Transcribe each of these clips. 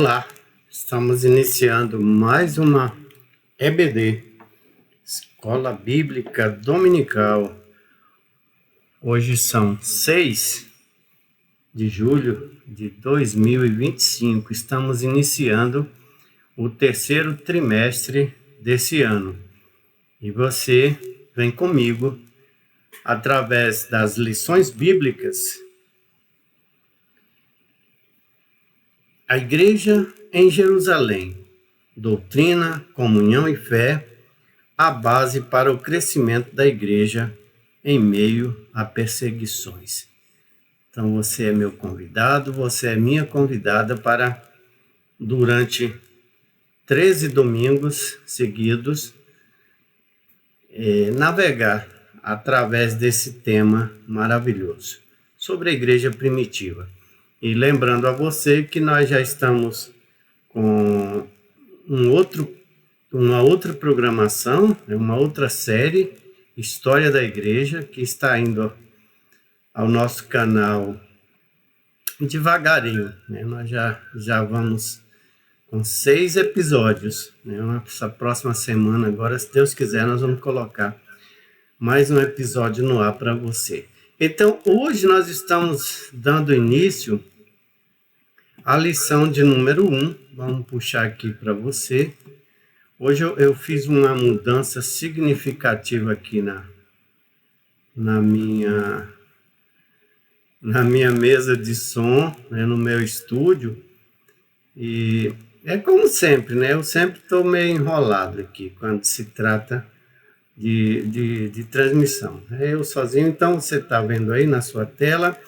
Olá, estamos iniciando mais uma EBD, Escola Bíblica Dominical. Hoje são 6 de julho de 2025. Estamos iniciando o terceiro trimestre desse ano. E você vem comigo através das lições bíblicas. A Igreja em Jerusalém, doutrina, comunhão e fé, a base para o crescimento da Igreja em meio a perseguições. Então você é meu convidado, você é minha convidada para, durante 13 domingos seguidos, navegar através desse tema maravilhoso, sobre a Igreja primitiva. E lembrando a você que nós já estamos com uma outra programação, uma outra série, História da Igreja, que está indo ao nosso canal devagarinho, né? Nós já vamos com 6 episódios, né? Essa próxima semana, agora, se Deus quiser, nós vamos colocar mais um episódio no ar para você. Então, hoje nós estamos dando início à lição de número 1. Vamos puxar aqui para você. Hoje eu fiz uma mudança significativa aqui na minha mesa de som, né, no meu estúdio. E é como sempre, né? Eu sempre estou meio enrolado aqui quando se trata de transmissão. É eu sozinho, então você está vendo aí na sua tela.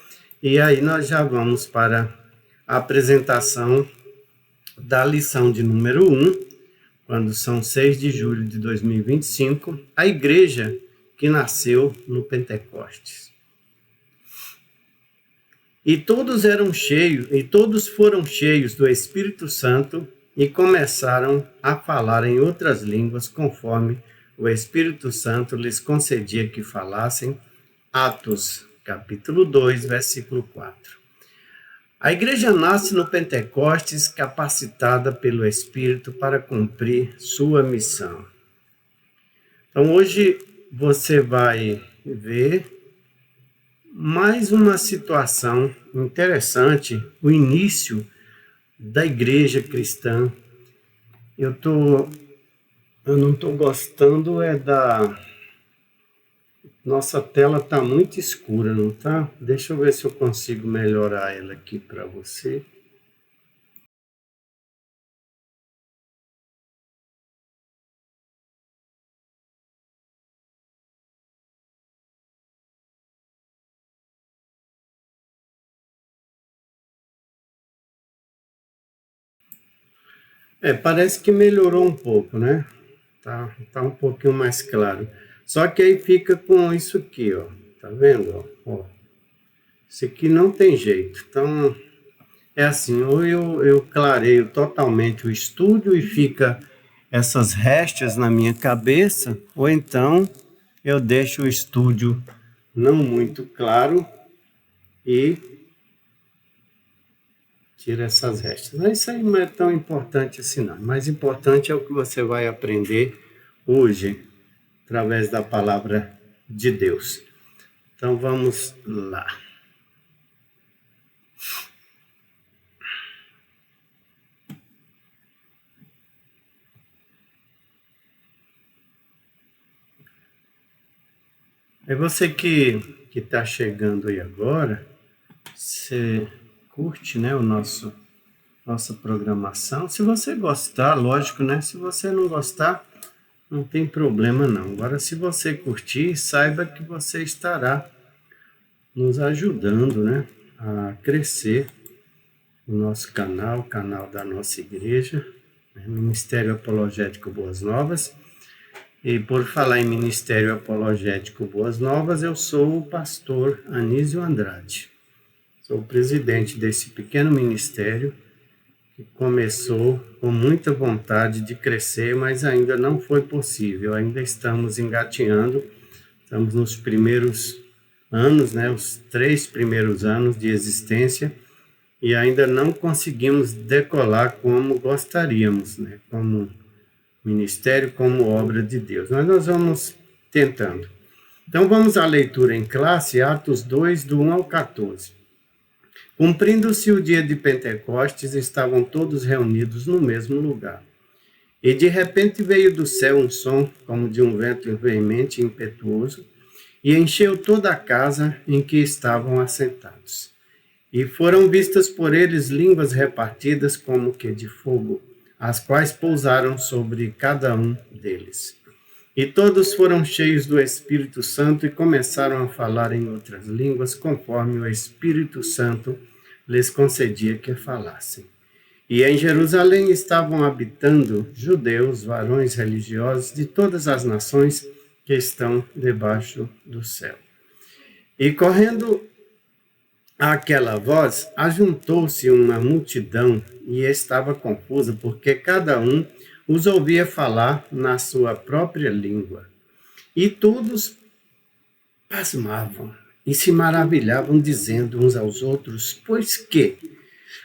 E aí nós já vamos para a apresentação da lição de número 1, quando são 6 de julho de 2025, a igreja que nasceu no Pentecostes. E todos foram cheios do Espírito Santo e começaram a falar em outras línguas, conforme o Espírito Santo lhes concedia que falassem. Atos, capítulo 2, versículo 4. A igreja nasce no Pentecostes, capacitada pelo Espírito para cumprir sua missão. Então, hoje você vai ver mais uma situação interessante, o início da igreja cristã. Eu não estou gostando Nossa tela está muito escura, não está? Deixa eu ver se eu consigo melhorar ela aqui para você. Parece que melhorou um pouco, né? Tá um pouquinho mais claro. Só que aí fica com isso aqui, ó. Tá vendo? Ó. Isso aqui não tem jeito. Então, é assim, ou eu clareio totalmente o estúdio e fica essas restas na minha cabeça, ou então eu deixo o estúdio não muito claro e tiro essas restas. Mas isso aí não é tão importante assim, não. O mais importante é o que você vai aprender hoje, através da palavra de Deus. Então, vamos lá. É você que está chegando aí agora, você curte, né, nossa programação. Se você gostar, lógico, né? Se você não gostar, não tem problema não. Agora, se você curtir, saiba que você estará nos ajudando, né, a crescer o nosso canal, o canal da nossa igreja, né, Ministério Apologético Boas Novas. E por falar em Ministério Apologético Boas Novas, eu sou o pastor Anísio Andrade. Sou o presidente desse pequeno ministério que começou com muita vontade de crescer, mas ainda não foi possível. Ainda estamos engatinhando, estamos nos primeiros anos, né, os 3 primeiros anos de existência, e ainda não conseguimos decolar como gostaríamos, né? Como ministério, como obra de Deus. Mas nós vamos tentando. Então vamos à leitura em classe, Atos 2, do 1 ao 14. Cumprindo-se o dia de Pentecostes, estavam todos reunidos no mesmo lugar. E de repente veio do céu um som, como de um vento veemente e impetuoso, e encheu toda a casa em que estavam assentados. E foram vistas por eles línguas repartidas como que de fogo, as quais pousaram sobre cada um deles. E todos foram cheios do Espírito Santo e começaram a falar em outras línguas, conforme o Espírito Santo lhes concedia que falassem. E em Jerusalém estavam habitando judeus, varões religiosos de todas as nações que estão debaixo do céu. E correndo àquela voz, ajuntou-se uma multidão e estava confusa, porque cada um os ouvia falar na sua própria língua. E todos pasmavam e se maravilhavam, dizendo uns aos outros: pois que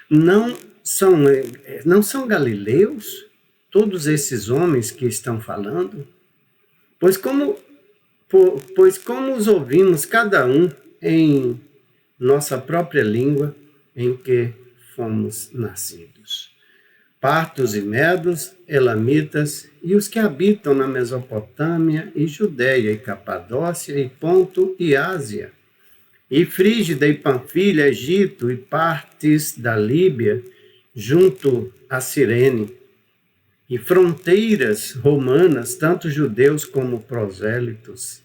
não são galileus todos esses homens que estão falando? Pois como os ouvimos cada um em nossa própria língua em que fomos nascidos. Partos e medos, elamitas e os que habitam na Mesopotâmia e Judeia e Capadócia e Ponto e Ásia, e Frígida e Panfilha, Egito e partes da Líbia, junto a Cirene, e fronteiras romanas, tanto judeus como prosélitos,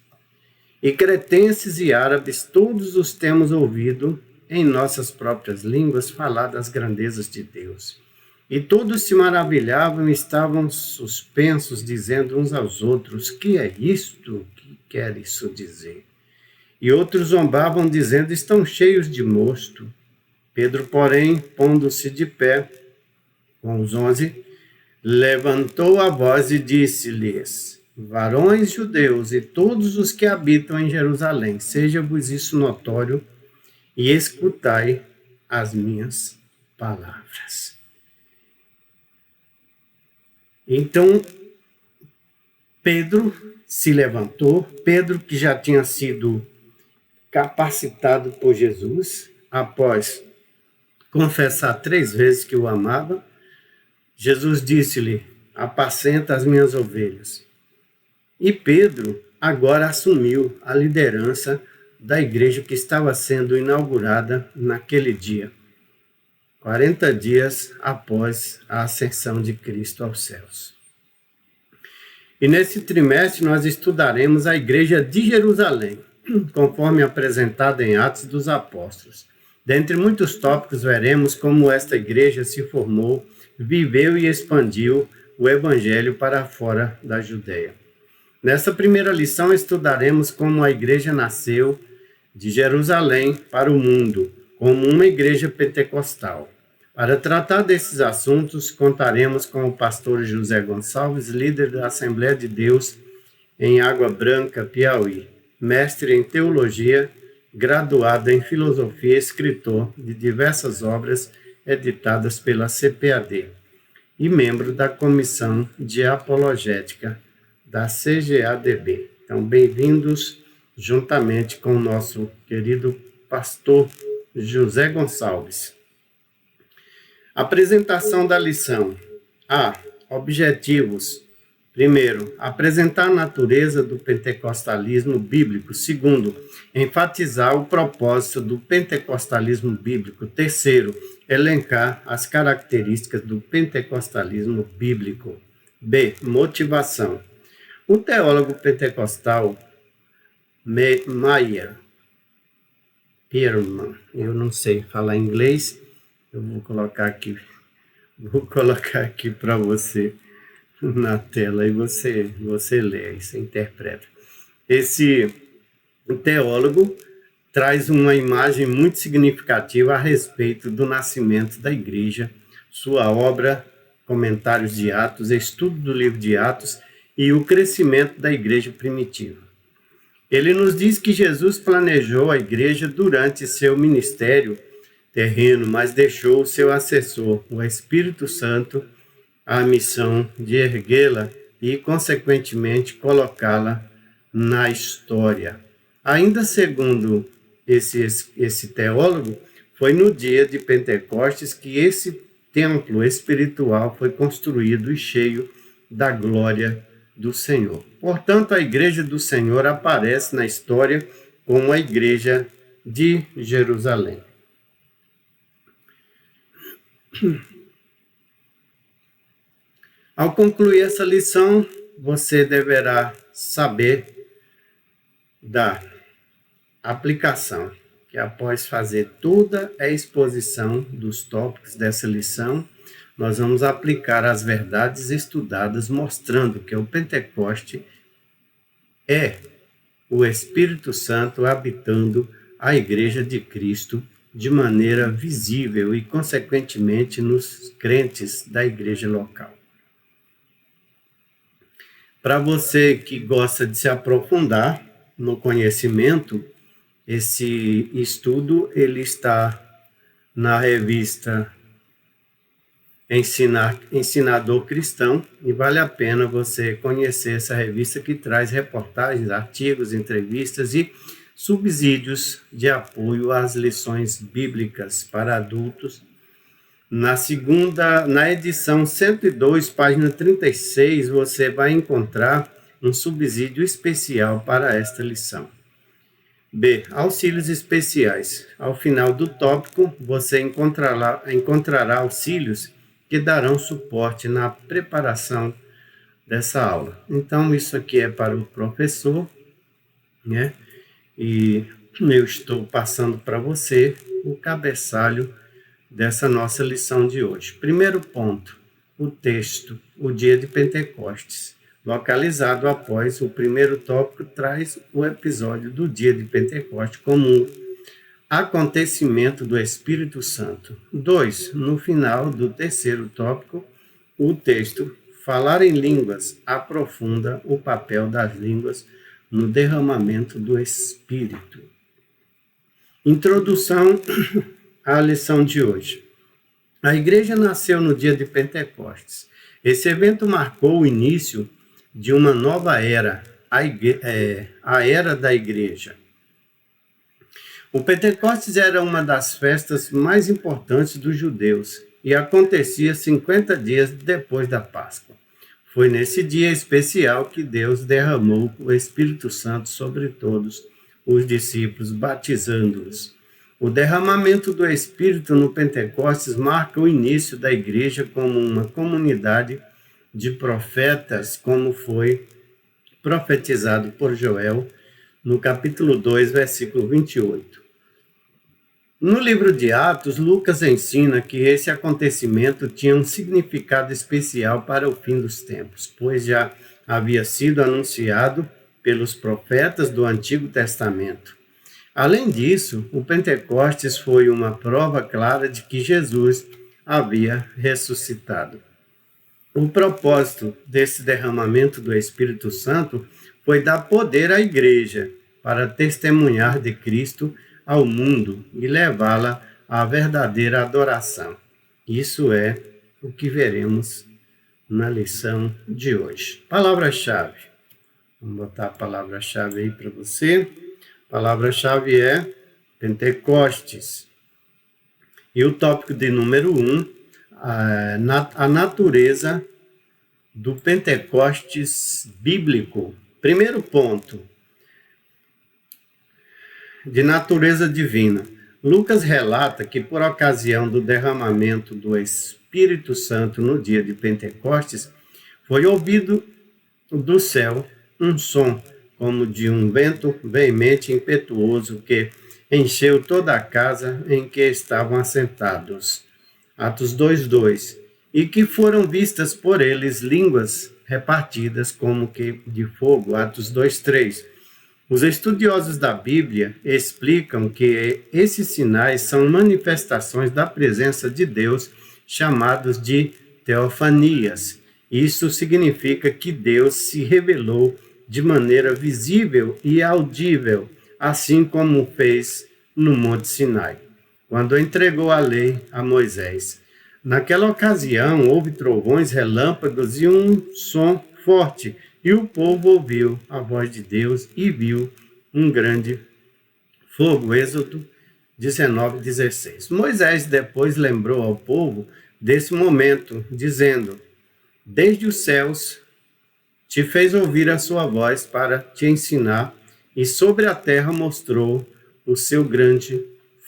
e cretenses e árabes, todos os temos ouvido em nossas próprias línguas falar das grandezas de Deus. E todos se maravilhavam e estavam suspensos, dizendo uns aos outros: que é isto? Que quer isso dizer? E outros zombavam, dizendo: estão cheios de mosto. Pedro, porém, pondo-se de pé com os 11, levantou a voz e disse-lhes: varões judeus e todos os que habitam em Jerusalém, seja-vos isso notório e escutai as minhas palavras. Então, Pedro se levantou, Pedro que já tinha sido capacitado por Jesus, após confessar 3 vezes que o amava, Jesus disse-lhe: apacenta as minhas ovelhas. E Pedro agora assumiu a liderança da igreja que estava sendo inaugurada naquele dia, 40 dias após a ascensão de Cristo aos céus. E nesse trimestre nós estudaremos a igreja de Jerusalém, conforme apresentada em Atos dos Apóstolos. Dentre muitos tópicos, veremos como esta igreja se formou, viveu e expandiu o evangelho para fora da Judeia. Nesta primeira lição, estudaremos como a igreja nasceu de Jerusalém para o mundo, como uma igreja pentecostal. Para tratar desses assuntos, contaremos com o pastor José Gonçalves, líder da Assembleia de Deus em Água Branca, Piauí, mestre em teologia, graduado em filosofia e escritor de diversas obras editadas pela CPAD e membro da Comissão de Apologética da CGADB. Então, bem-vindos juntamente com o nosso querido pastor José Gonçalves. Apresentação da lição. A. Objetivos. Primeiro, apresentar a natureza do pentecostalismo bíblico. Segundo, enfatizar o propósito do pentecostalismo bíblico. Terceiro, elencar as características do pentecostalismo bíblico. B. Motivação. O teólogo pentecostal Meyer Pearlman, eu não sei falar inglês, eu vou colocar aqui para você na tela e você lê, você interpreta. Esse teólogo traz uma imagem muito significativa a respeito do nascimento da igreja, sua obra, comentários de Atos, estudo do livro de Atos e o crescimento da igreja primitiva. Ele nos diz que Jesus planejou a igreja durante seu ministério terreno, mas deixou o seu assessor, o Espírito Santo, a missão de erguê-la e, consequentemente, colocá-la na história. Ainda segundo esse teólogo, foi no dia de Pentecostes que esse templo espiritual foi construído e cheio da glória do Senhor. Portanto, a igreja do Senhor aparece na história como a igreja de Jerusalém. Ao concluir essa lição, você deverá saber da aplicação, que após fazer toda a exposição dos tópicos dessa lição, nós vamos aplicar as verdades estudadas, mostrando que o Pentecoste é o Espírito Santo habitando a Igreja de Cristo de maneira visível e, consequentemente, nos crentes da igreja local. Para você que gosta de se aprofundar no conhecimento, esse estudo ele está na revista Ensinador Cristão, e vale a pena você conhecer essa revista que traz reportagens, artigos, entrevistas e subsídios de apoio às lições bíblicas para adultos. Na edição 102, página 36, você vai encontrar um subsídio especial para esta lição. B. Auxílios especiais. Ao final do tópico, você encontrará auxílios que darão suporte na preparação dessa aula. Então, isso aqui é para o professor, né? E eu estou passando para você o cabeçalho dessa nossa lição de hoje. Primeiro ponto, o texto, o dia de Pentecostes. Localizado após o primeiro tópico, traz o episódio do dia de Pentecostes como um acontecimento do Espírito Santo. 2. No final do terceiro tópico, o texto, falar em línguas, aprofunda o papel das línguas no derramamento do Espírito. Introdução à lição de hoje. A igreja nasceu no dia de Pentecostes. Esse evento marcou o início de uma nova era, a era da igreja. O Pentecostes era uma das festas mais importantes dos judeus e acontecia 50 dias depois da Páscoa. Foi nesse dia especial que Deus derramou o Espírito Santo sobre todos os discípulos, batizando-os. O derramamento do Espírito no Pentecostes marca o início da igreja como uma comunidade de profetas, como foi profetizado por Joel no capítulo 2, versículo 28. No livro de Atos, Lucas ensina que esse acontecimento tinha um significado especial para o fim dos tempos, pois já havia sido anunciado pelos profetas do Antigo Testamento. Além disso, o Pentecostes foi uma prova clara de que Jesus havia ressuscitado. O propósito desse derramamento do Espírito Santo foi dar poder à igreja para testemunhar de Cristo ao mundo e levá-la à verdadeira adoração. Isso é o que veremos na lição de hoje. Palavra-chave. Vamos botar a palavra-chave aí para você. A palavra-chave é Pentecostes. E o tópico de número 1, a natureza do Pentecostes bíblico. Primeiro ponto, de natureza divina. Lucas relata que, por ocasião do derramamento do Espírito Santo no dia de Pentecostes, foi ouvido do céu um som como de um vento veemente e impetuoso que encheu toda a casa em que estavam assentados. Atos 2:2. E que foram vistas por eles línguas repartidas como que de fogo. Atos 2:3. Os estudiosos da Bíblia explicam que esses sinais são manifestações da presença de Deus, chamados de teofanias. Isso significa que Deus se revelou de maneira visível e audível, assim como fez no Monte Sinai. quando entregou a lei a Moisés. Naquela ocasião, houve trovões, relâmpagos e um som forte, e o povo ouviu a voz de Deus e viu um grande fogo. Êxodo 19:16. Moisés depois lembrou ao povo desse momento, dizendo: desde os céus te fez ouvir a sua voz para te ensinar, e sobre a terra mostrou o seu grande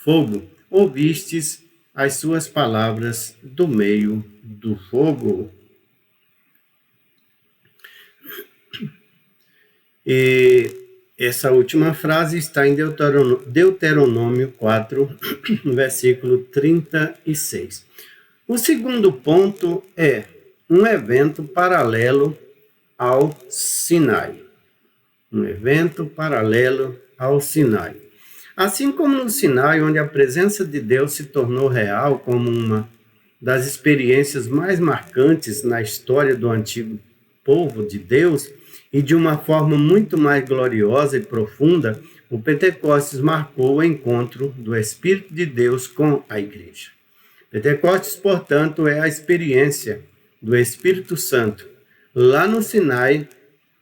fogo. Ouvistes as suas palavras do meio do fogo. E essa última frase está em Deuteronômio 4, versículo 36. O segundo ponto é um evento paralelo ao Sinai. Um evento paralelo ao Sinai. Assim como no Sinai, onde a presença de Deus se tornou real como uma das experiências mais marcantes na história do antigo povo de Deus, e de uma forma muito mais gloriosa e profunda, o Pentecostes marcou o encontro do Espírito de Deus com a igreja. Pentecostes, portanto, é a experiência do Espírito Santo. Lá no Sinai,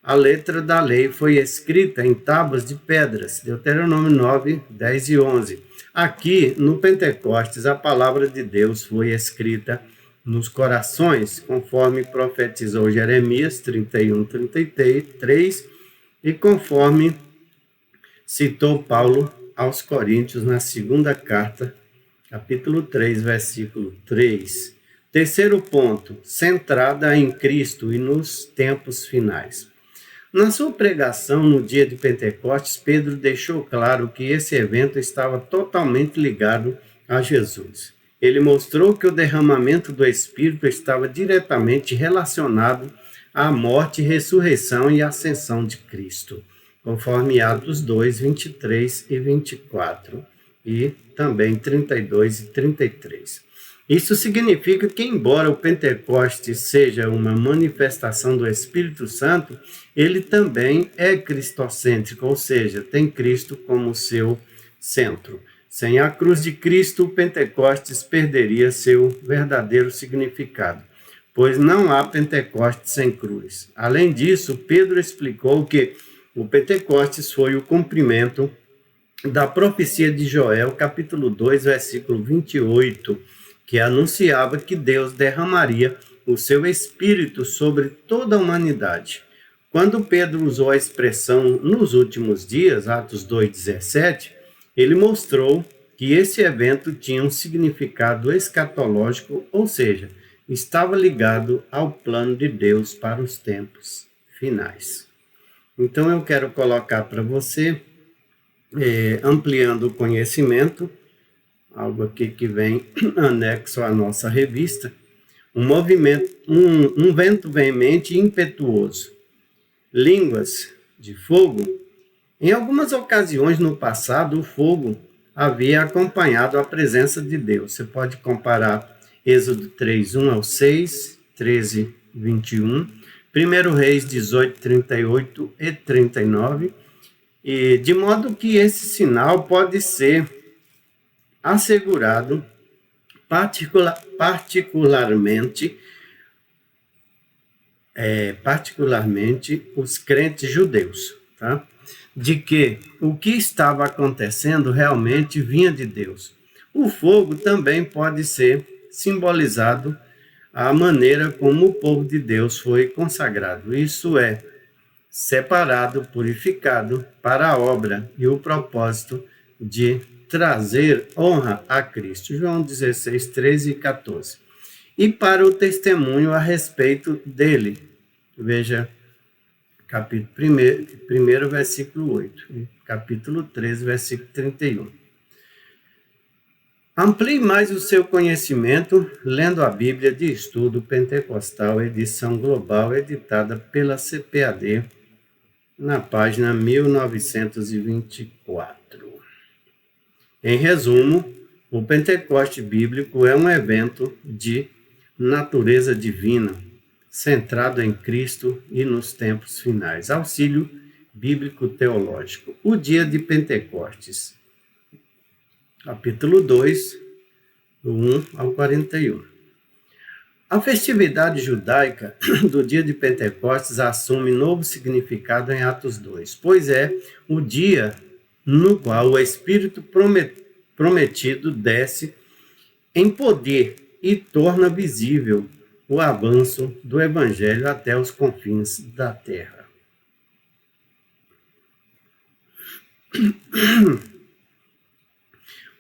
a letra da lei foi escrita em tábuas de pedras, Deuteronômio 9, 10 e 11. Aqui, no Pentecostes, a palavra de Deus foi escrita nos corações, conforme profetizou Jeremias 31, 33, e conforme citou Paulo aos Coríntios na segunda carta, capítulo 3, versículo 3. Terceiro ponto, centrada em Cristo e nos tempos finais. Na sua pregação no dia de Pentecostes, Pedro deixou claro que esse evento estava totalmente ligado a Jesus. Ele mostrou que o derramamento do Espírito estava diretamente relacionado à morte, ressurreição e ascensão de Cristo, conforme Atos 2, 23 e 24, e também 32 e 33. Isso significa que, embora o Pentecostes seja uma manifestação do Espírito Santo, ele também é cristocêntrico, ou seja, tem Cristo como seu centro. Sem a cruz de Cristo, o Pentecostes perderia seu verdadeiro significado, pois não há Pentecostes sem cruz. Além disso, Pedro explicou que o Pentecostes foi o cumprimento da profecia de Joel, capítulo 2, versículo 28, que anunciava que Deus derramaria o seu Espírito sobre toda a humanidade. Quando Pedro usou a expressão nos últimos dias, Atos 2,17, ele mostrou que esse evento tinha um significado escatológico, ou seja, estava ligado ao plano de Deus para os tempos finais. Então eu quero colocar para você, ampliando o conhecimento, algo aqui que vem anexo à nossa revista, um vento veemente e impetuoso, línguas de fogo. Em algumas ocasiões no passado, o fogo havia acompanhado a presença de Deus. Você pode comparar Êxodo 3, 1 ao 6, 13, 21, 1 Reis 18, 38 e 39, e de modo que esse sinal pode ser assegurado particularmente os crentes judeus, tá? De que o que estava acontecendo realmente vinha de Deus. O fogo também pode ser simbolizado a maneira como o povo de Deus foi consagrado, isso é, separado, purificado para a obra e o propósito de trazer honra a Cristo. João 16, 13 e 14. E para o testemunho a respeito dele. Veja, capítulo 1, versículo 8, e capítulo 13, versículo 31. Amplie mais o seu conhecimento lendo a Bíblia de Estudo Pentecostal, edição global, editada pela CPAD, na página 1924. Em resumo, o Pentecoste bíblico é um evento de natureza divina, centrado em Cristo e nos tempos finais. Auxílio bíblico teológico. O dia de Pentecostes. Capítulo 2, do 1 ao 41. A festividade judaica do dia de Pentecostes assume novo significado em Atos 2, pois é o dia no qual o Espírito prometido desce em poder e torna visível o avanço do Evangelho até os confins da terra.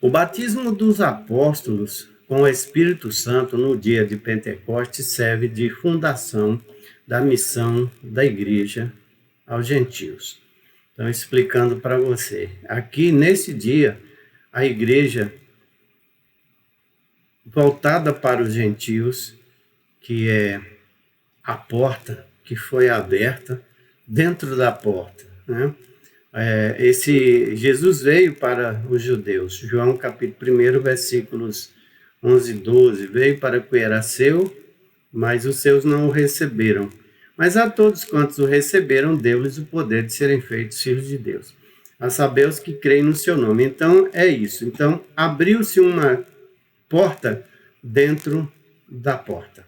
O batismo dos apóstolos com o Espírito Santo no dia de Pentecostes serve de fundação da missão da igreja aos gentios. Então, explicando para você, aqui nesse dia, a igreja voltada para os gentios, que é a porta que foi aberta dentro da porta, né? Jesus veio para os judeus, João capítulo 1, versículos 11 e 12, veio para o que era seu, mas os seus não o receberam. Mas a todos quantos o receberam, deu-lhes o poder de serem feitos filhos de Deus, a saber os que creem no seu nome. Então, é isso. Então, abriu-se uma porta dentro da porta.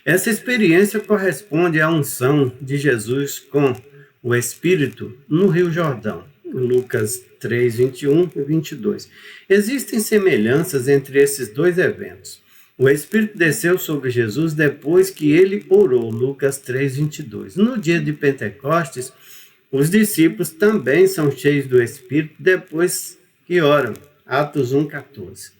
Essa experiência corresponde à unção de Jesus com o Espírito no Rio Jordão, Lucas 3, 21 e 22. Existem semelhanças entre esses dois eventos. O Espírito desceu sobre Jesus depois que ele orou, Lucas 3, 22. No dia de Pentecostes, os discípulos também são cheios do Espírito depois que oram, Atos 1, 14.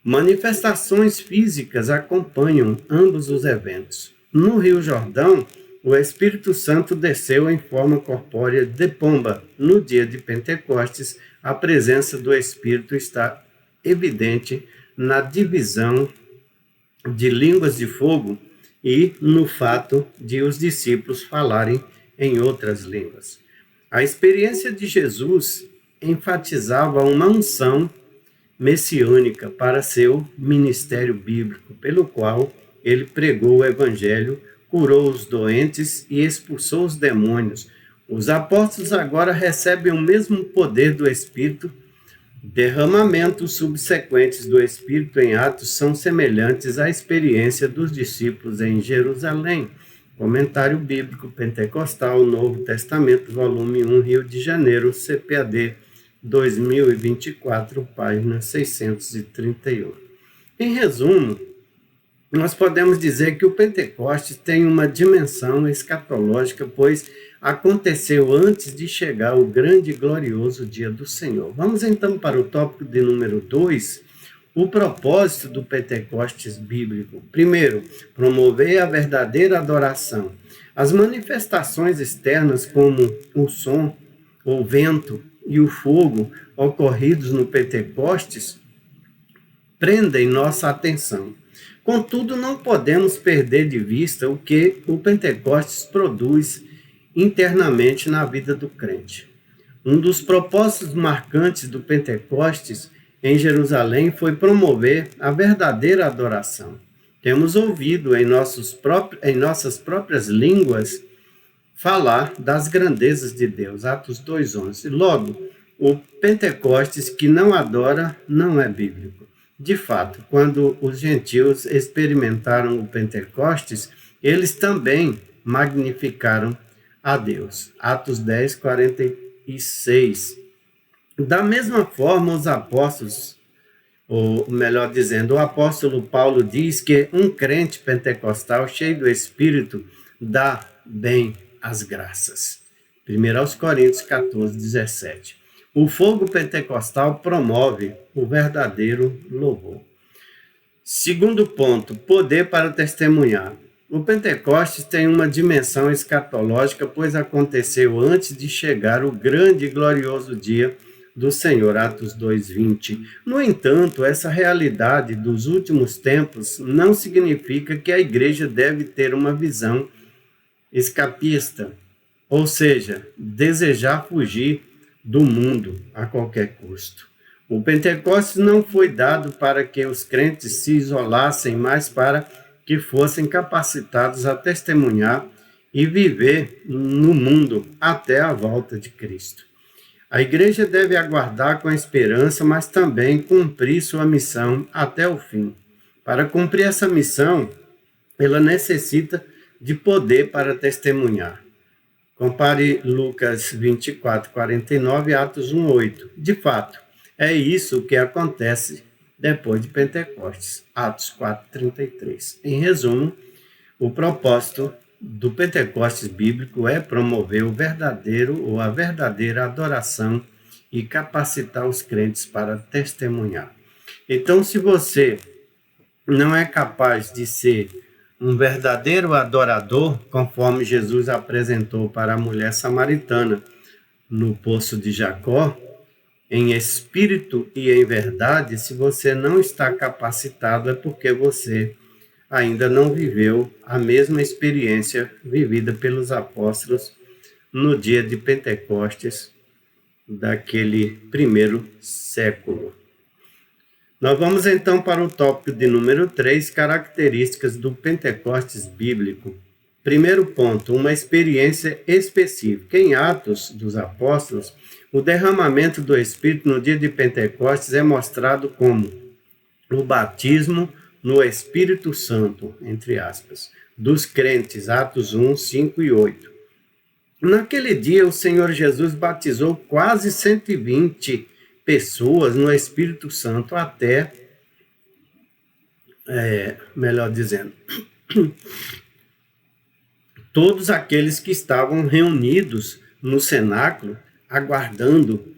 Manifestações físicas acompanham ambos os eventos. No Rio Jordão, o Espírito Santo desceu em forma corpórea de pomba. No dia de Pentecostes, a presença do Espírito está evidente na divisão de línguas de fogo e no fato de os discípulos falarem em outras línguas. A experiência de Jesus enfatizava uma unção messiânica para seu ministério bíblico, pelo qual ele pregou o evangelho, curou os doentes e expulsou os demônios. Os apóstolos agora recebem o mesmo poder do Espírito. Derramamentos subsequentes do Espírito em Atos são semelhantes à experiência dos discípulos em Jerusalém. Comentário Bíblico Pentecostal, Novo Testamento, volume 1, Rio de Janeiro, CPAD 2024, página 631. Em resumo, nós podemos dizer que o Pentecostes tem uma dimensão escatológica, pois aconteceu antes de chegar o grande e glorioso dia do Senhor. Vamos então para o tópico de número 2, o propósito do Pentecostes bíblico. Primeiro, promover a verdadeira adoração. As manifestações externas, como o som, o vento e o fogo ocorridos no Pentecostes, prendem nossa atenção. Contudo, não podemos perder de vista o que o Pentecostes produz internamente na vida do crente. Um dos propósitos marcantes do Pentecostes em Jerusalém foi promover a verdadeira adoração. Temos ouvido em nossas próprias línguas falar das grandezas de Deus, Atos 2:11. Logo, o Pentecostes que não adora não é bíblico. De fato, quando os gentios experimentaram o Pentecostes, eles também magnificaram a Deus. Atos 10, 46. Da mesma forma, os apóstolos, ou melhor dizendo, o apóstolo Paulo diz que um crente pentecostal cheio do Espírito dá bem as graças. 1 Coríntios 14, 17. O fogo pentecostal promove o verdadeiro louvor. Segundo ponto, poder para testemunhar. O Pentecostes tem uma dimensão escatológica, pois aconteceu antes de chegar o grande e glorioso dia do Senhor, Atos 2:20. No entanto, essa realidade dos últimos tempos não significa que a igreja deve ter uma visão escapista, ou seja, desejar fugir do mundo a qualquer custo. O Pentecostes não foi dado para que os crentes se isolassem, mas para que fossem capacitados a testemunhar e viver no mundo até a volta de Cristo. A igreja deve aguardar com esperança, mas também cumprir sua missão até o fim. Para cumprir essa missão, ela necessita de poder para testemunhar. Compare Lucas 24, 49 e Atos 1, 8. De fato, é isso que acontece depois de Pentecostes. Atos 4, 33. Em resumo, o propósito do Pentecostes bíblico é promover o verdadeiro ou a verdadeira adoração e capacitar os crentes para testemunhar. Então, se você não é capaz de ser um verdadeiro adorador, conforme Jesus apresentou para a mulher samaritana no poço de Jacó, em espírito e em verdade, se você não está capacitado, é porque você ainda não viveu a mesma experiência vivida pelos apóstolos no dia de Pentecostes daquele primeiro século. Nós vamos então para o tópico de número 3, características do Pentecostes bíblico. Primeiro ponto, uma experiência específica. Em Atos dos Apóstolos, o derramamento do Espírito no dia de Pentecostes é mostrado como o batismo no Espírito Santo, entre aspas, dos crentes, Atos 1, 5 e 8. Naquele dia, o Senhor Jesus batizou quase 120 pessoas no Espírito Santo até, melhor dizendo, todos aqueles que estavam reunidos no cenáculo, aguardando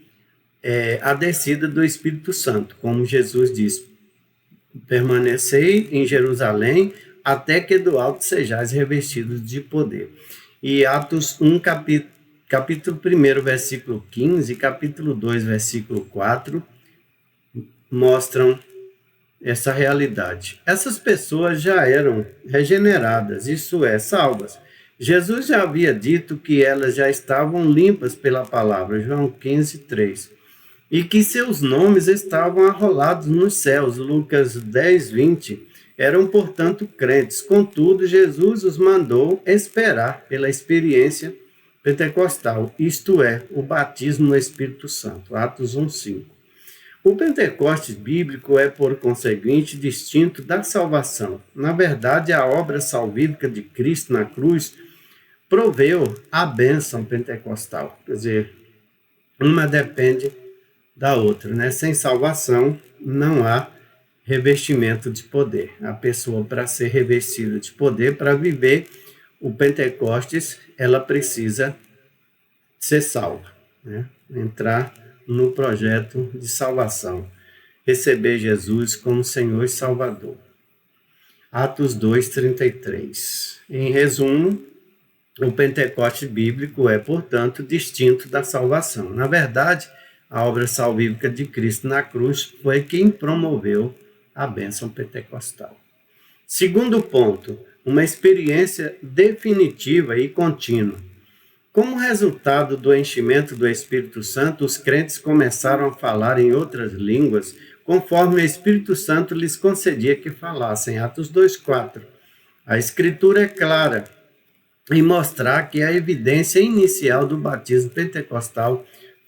a descida do Espírito Santo, como Jesus disse, permanecei em Jerusalém até que do alto sejais revestidos de poder. E Atos 1, capítulo 1, versículo 15, capítulo 2, versículo 4, mostram essa realidade. Essas pessoas já eram regeneradas, isso é, salvas. Jesus já havia dito que elas já estavam limpas pela palavra, João 15, 3. E que seus nomes estavam arrolados nos céus, Lucas 10, 20. Eram, portanto, crentes. Contudo, Jesus os mandou esperar pela experiência pentecostal, isto é, o batismo no Espírito Santo, Atos 1, 5. O Pentecostes bíblico é, por conseguinte, distinto da salvação. Na verdade, a obra salvífica de Cristo na cruz proveu a bênção pentecostal. Quer dizer, uma depende da outra, né? Sem salvação não há revestimento de poder. A pessoa, para ser revestida de poder, para viver o Pentecostes, ela precisa ser salva, né? Entrar no projeto de salvação, receber Jesus como Senhor e Salvador. Atos 2, 33. Em resumo, o Pentecostes bíblico é, portanto, distinto da salvação. Na verdade, a obra salvífica de Cristo na cruz foi quem promoveu a bênção pentecostal. Segundo ponto, uma experiência definitiva e contínua. Como resultado do enchimento do Espírito Santo, os crentes começaram a falar em outras línguas, conforme o Espírito Santo lhes concedia que falassem. Atos 2:4. A Escritura é clara em mostrar que a evidência inicial do batismo pentecostal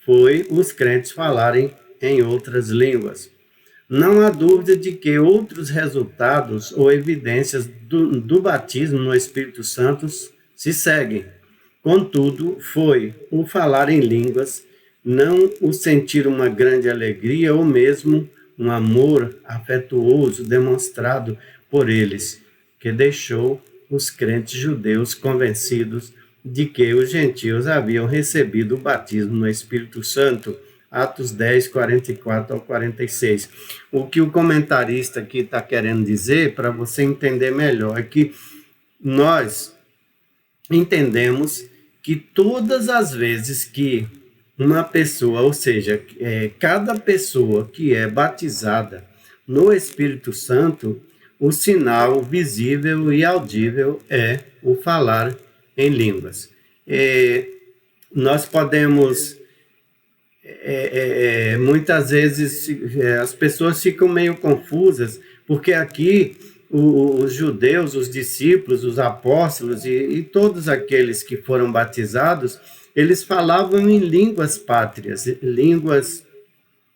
foi os crentes falarem em outras línguas. Não há dúvida de que outros resultados ou evidências do batismo no Espírito Santo se seguem. Contudo, foi o falar em línguas, não o sentir uma grande alegria ou mesmo um amor afetuoso demonstrado por eles, que deixou os crentes judeus convencidos de que os gentios haviam recebido o batismo no Espírito Santo. Atos 10, 44 ao 46. O que o comentarista aqui está querendo dizer, para você entender melhor, é que nós entendemos que todas as vezes que uma pessoa, ou seja, cada pessoa que é batizada no Espírito Santo, o sinal visível e audível é o falar em línguas. Nós podemos, muitas vezes, as pessoas ficam meio confusas, porque aqui os judeus, os discípulos, os apóstolos e todos aqueles que foram batizados, eles falavam em línguas pátrias, línguas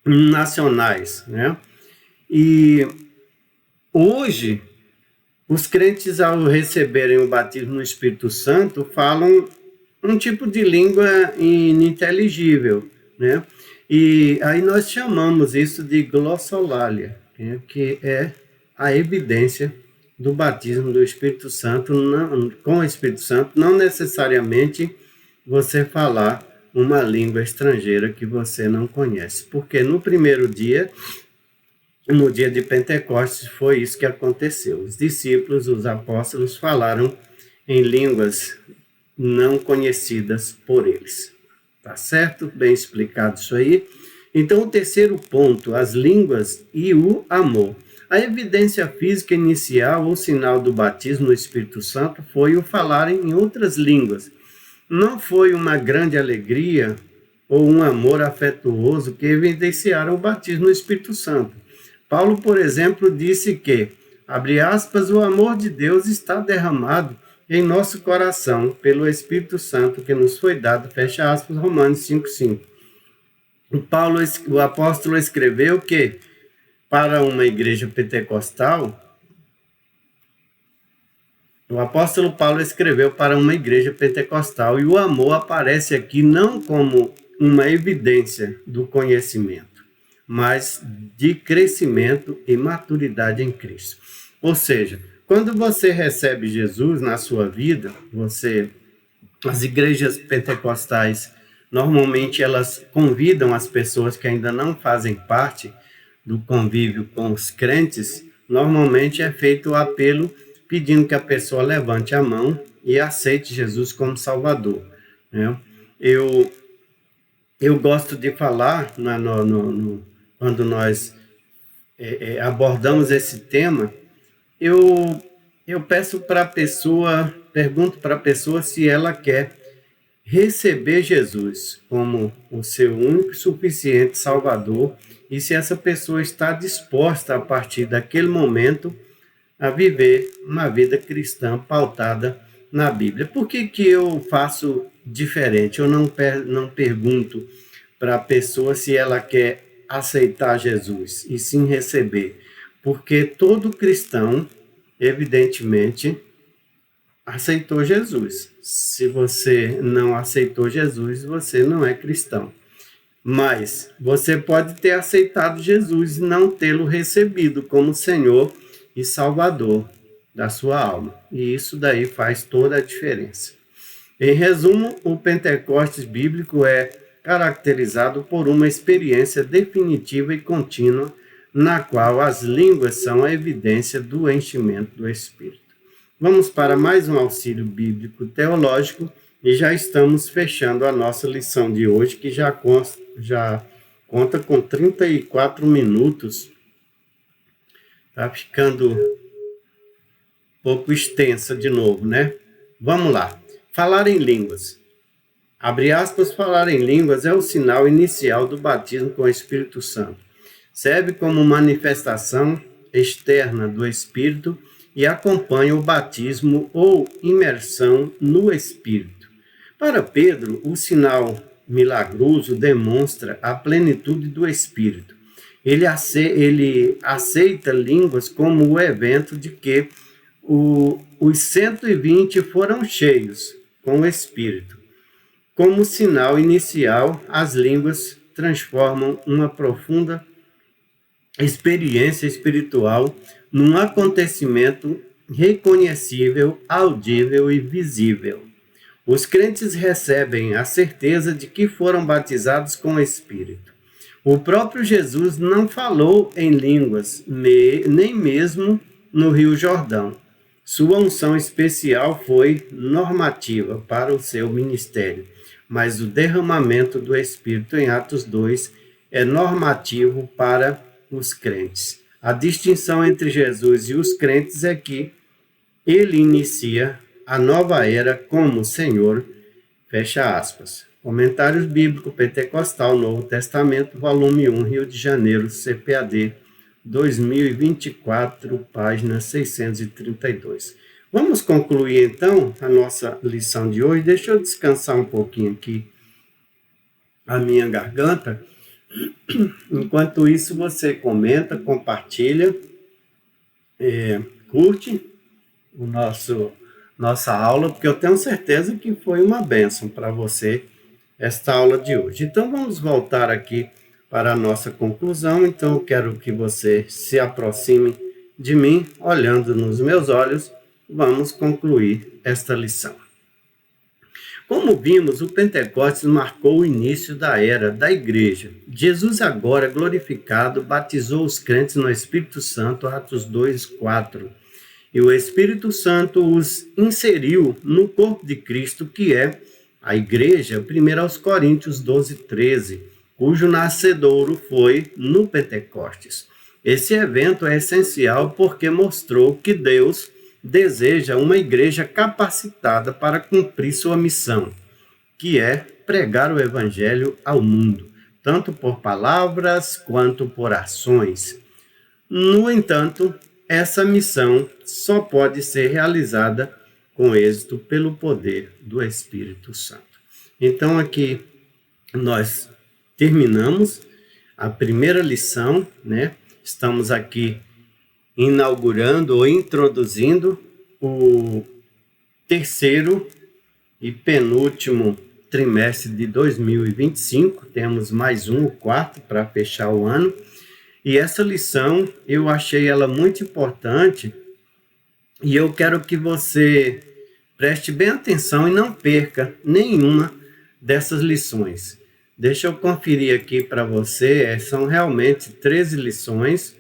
nacionais, né? E hoje, os crentes, ao receberem o batismo no Espírito Santo, falam um tipo de língua ininteligível, né? E aí nós chamamos isso de glossolalia, né? Que é a evidência do batismo do Espírito Santo, com o Espírito Santo, não necessariamente você falar uma língua estrangeira que você não conhece. Porque no primeiro dia, no dia de Pentecostes, foi isso que aconteceu. Os discípulos, os apóstolos, falaram em línguas não conhecidas por eles. Tá certo? Bem explicado isso aí. Então, o terceiro ponto, as línguas e o amor. A evidência física inicial ou sinal do batismo no Espírito Santo foi o falar em outras línguas. Não foi uma grande alegria ou um amor afetuoso que evidenciaram o batismo no Espírito Santo. Paulo, por exemplo, disse que, abre aspas, o amor de Deus está derramado em nosso coração pelo Espírito Santo que nos foi dado, fecha aspas, Romanos 5:5. O apóstolo escreveu que, para uma igreja pentecostal, o apóstolo Paulo escreveu para uma igreja pentecostal, e o amor aparece aqui não como uma evidência do conhecimento, mas de crescimento e maturidade em Cristo. Ou seja, quando você recebe Jesus na sua vida, as igrejas pentecostais, normalmente elas convidam as pessoas que ainda não fazem parte do convívio com os crentes, normalmente é feito o apelo pedindo que a pessoa levante a mão e aceite Jesus como Salvador, né? Eu gosto de falar, quando nós abordamos esse tema, eu peço para a pessoa, pergunto para a pessoa se ela quer receber Jesus como o seu único e suficiente Salvador e se essa pessoa está disposta, a partir daquele momento, a viver uma vida cristã pautada na Bíblia. Por que eu faço diferente? Eu não pergunto para a pessoa se ela quer aceitar Jesus e sim receber. Porque todo cristão, evidentemente, aceitou Jesus. Se você não aceitou Jesus, você não é cristão. Mas você pode ter aceitado Jesus e não tê-lo recebido como Senhor e Salvador da sua alma. E isso daí faz toda a diferença. Em resumo, o Pentecostes bíblico é caracterizado por uma experiência definitiva e contínua, na qual as línguas são a evidência do enchimento do Espírito. Vamos para mais um auxílio bíblico teológico e já estamos fechando a nossa lição de hoje, que já conta com 34 minutos. Está ficando um pouco extensa de novo, né? Vamos lá. Falar em línguas. Abre aspas, falar em línguas é o sinal inicial do batismo com o Espírito Santo. Serve como manifestação externa do Espírito e acompanha o batismo ou imersão no Espírito. Para Pedro, o sinal milagroso demonstra a plenitude do Espírito. Ele aceita línguas como o evento de que os 120 foram cheios com o Espírito. Como sinal inicial, as línguas transformam uma profunda experiência espiritual num acontecimento reconhecível, audível e visível. Os crentes recebem a certeza de que foram batizados com o Espírito. O próprio Jesus não falou em línguas, nem mesmo no Rio Jordão. Sua unção especial foi normativa para o seu ministério, mas o derramamento do Espírito em Atos 2 é normativo para os crentes. A distinção entre Jesus e os crentes é que ele inicia a nova era como Senhor, fecha aspas. Comentários Bíblicos Pentecostal, Novo Testamento, volume 1, Rio de Janeiro, CPAD 2024, página 632. Vamos concluir, então, a nossa lição de hoje. Deixa eu descansar um pouquinho aqui a minha garganta. Enquanto isso, você comenta, compartilha, curte o nossa aula, porque eu tenho certeza que foi uma bênção para você esta aula de hoje. Então, vamos voltar aqui para a nossa conclusão. Então, eu quero que você se aproxime de mim, olhando nos meus olhos. Vamos concluir esta lição. Como vimos, o Pentecostes marcou o início da era da igreja. Jesus, agora glorificado, batizou os crentes no Espírito Santo, Atos 2:4. E o Espírito Santo os inseriu no corpo de Cristo, que é a igreja, 1 Coríntios 12:13, cujo nascedouro foi no Pentecostes. Esse evento é essencial porque mostrou que Deus deseja uma igreja capacitada para cumprir sua missão, que é pregar o evangelho ao mundo, tanto por palavras quanto por ações. No entanto, essa missão só pode ser realizada com êxito pelo poder do Espírito Santo. Então, aqui nós terminamos a primeira lição, né? Estamos aqui inaugurando ou introduzindo o terceiro e penúltimo trimestre de 2025. Temos mais o quarto, para fechar o ano. E essa lição, eu achei ela muito importante e eu quero que você preste bem atenção e não perca nenhuma dessas lições. Deixa eu conferir aqui para você, são realmente 13 lições,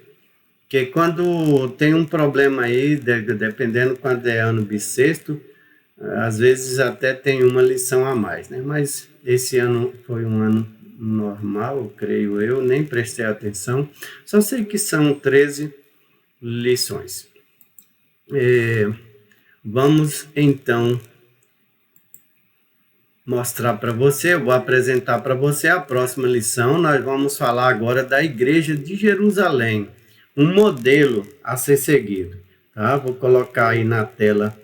que quando tem um problema aí, dependendo quando é ano bissexto, às vezes até tem uma lição a mais, né? Mas esse ano foi um ano normal, creio eu, nem prestei atenção, só sei que são 13 lições. Vamos então mostrar para você, eu vou apresentar para você a próxima lição. Nós vamos falar agora da Igreja de Jerusalém, um modelo a ser seguido, tá? Vou colocar aí na tela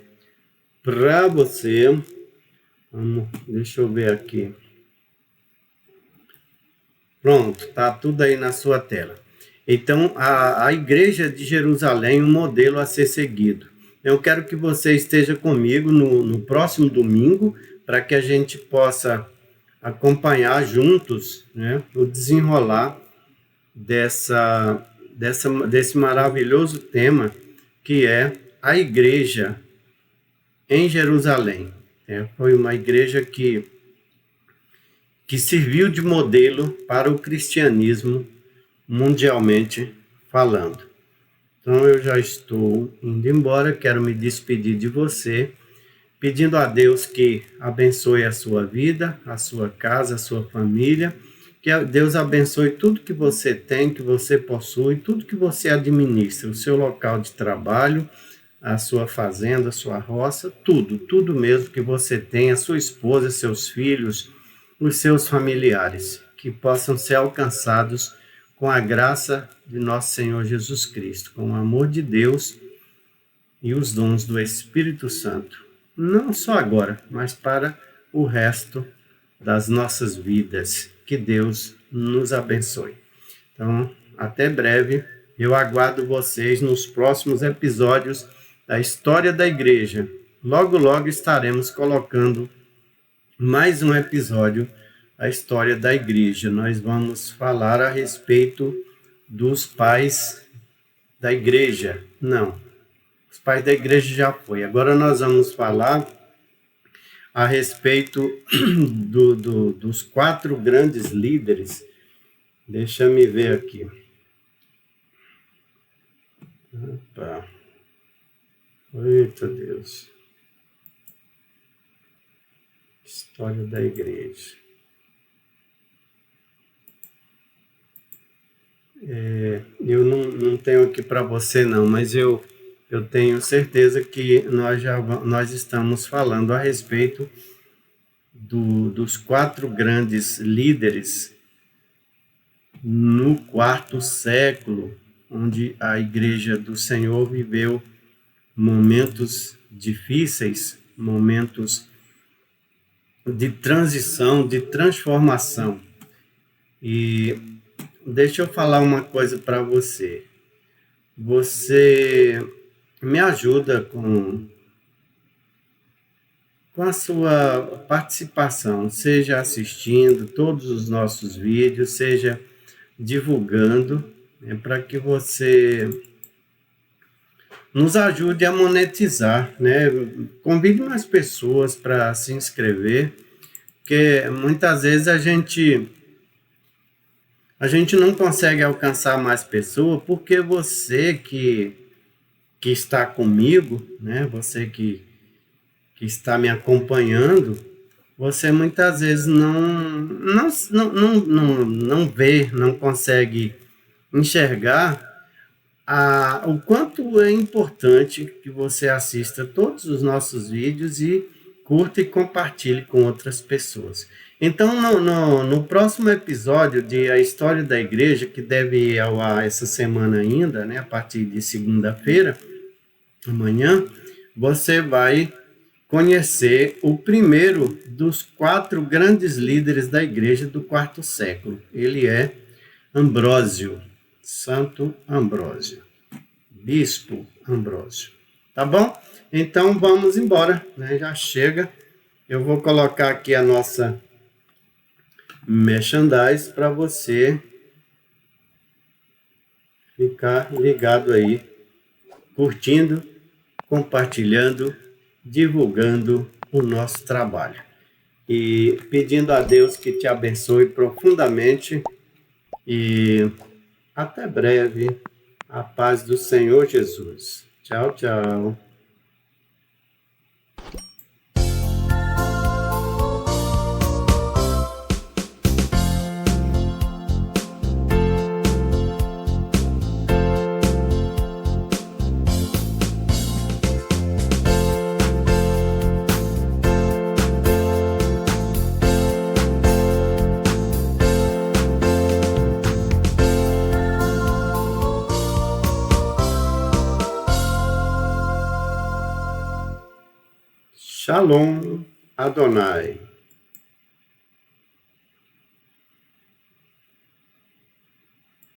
para você. Deixa eu ver aqui. Pronto, tá tudo aí na sua tela. Então, a Igreja de Jerusalém, um modelo a ser seguido. Eu quero que você esteja comigo no próximo domingo, para que a gente possa acompanhar juntos, né, o desenrolar desse maravilhoso tema, que é a Igreja em Jerusalém. Foi uma igreja que serviu de modelo para o cristianismo mundialmente falando. Então eu já estou indo embora, quero me despedir de você, pedindo a Deus que abençoe a sua vida, a sua casa, a sua família, que Deus abençoe tudo que você tem, que você possui, tudo que você administra, o seu local de trabalho, a sua fazenda, a sua roça, tudo mesmo que você tem, a sua esposa, seus filhos, os seus familiares, que possam ser alcançados com a graça de nosso Senhor Jesus Cristo, com o amor de Deus e os dons do Espírito Santo, não só agora, mas para o resto das nossas vidas. Que Deus nos abençoe. Então, até breve. Eu aguardo vocês nos próximos episódios da História da Igreja. Logo, logo estaremos colocando mais um episódio da História da Igreja. Nós vamos falar a respeito dos pais da igreja. Não, os pais da igreja já foi. Agora nós vamos falar a respeito dos 4 grandes líderes. Deixa me ver aqui. Opa. Eita Deus. História da igreja. Eu não tenho aqui para você não, mas eu tenho certeza que nós estamos falando a respeito dos 4 grandes líderes no 4º século onde a Igreja do Senhor viveu momentos difíceis, momentos de transição, de transformação. E deixa eu falar uma coisa para você. Você me ajuda com a sua participação, seja assistindo todos os nossos vídeos, seja divulgando, para que você nos ajude a monetizar, né? Convide mais pessoas para se inscrever, porque muitas vezes a gente não consegue alcançar mais pessoas, porque você que está comigo, né? Você que está me acompanhando, você muitas vezes não vê, não consegue enxergar o quanto é importante que você assista todos os nossos vídeos e curta e compartilhe com outras pessoas. Então, no próximo episódio de A História da Igreja, que deve ir ao ar essa semana ainda, né, a partir de segunda-feira, amanhã, você vai conhecer o primeiro dos 4 grandes líderes da igreja do quarto século. Ele é Ambrósio, Santo Ambrósio, Bispo Ambrósio. Tá bom? Então vamos embora, né? Já chega. Eu vou colocar aqui a nossa merchandise para você ficar ligado aí, curtindo, compartilhando, divulgando o nosso trabalho. E pedindo a Deus que te abençoe profundamente e até breve. A paz do Senhor Jesus. Tchau, tchau. Shalom Adonai.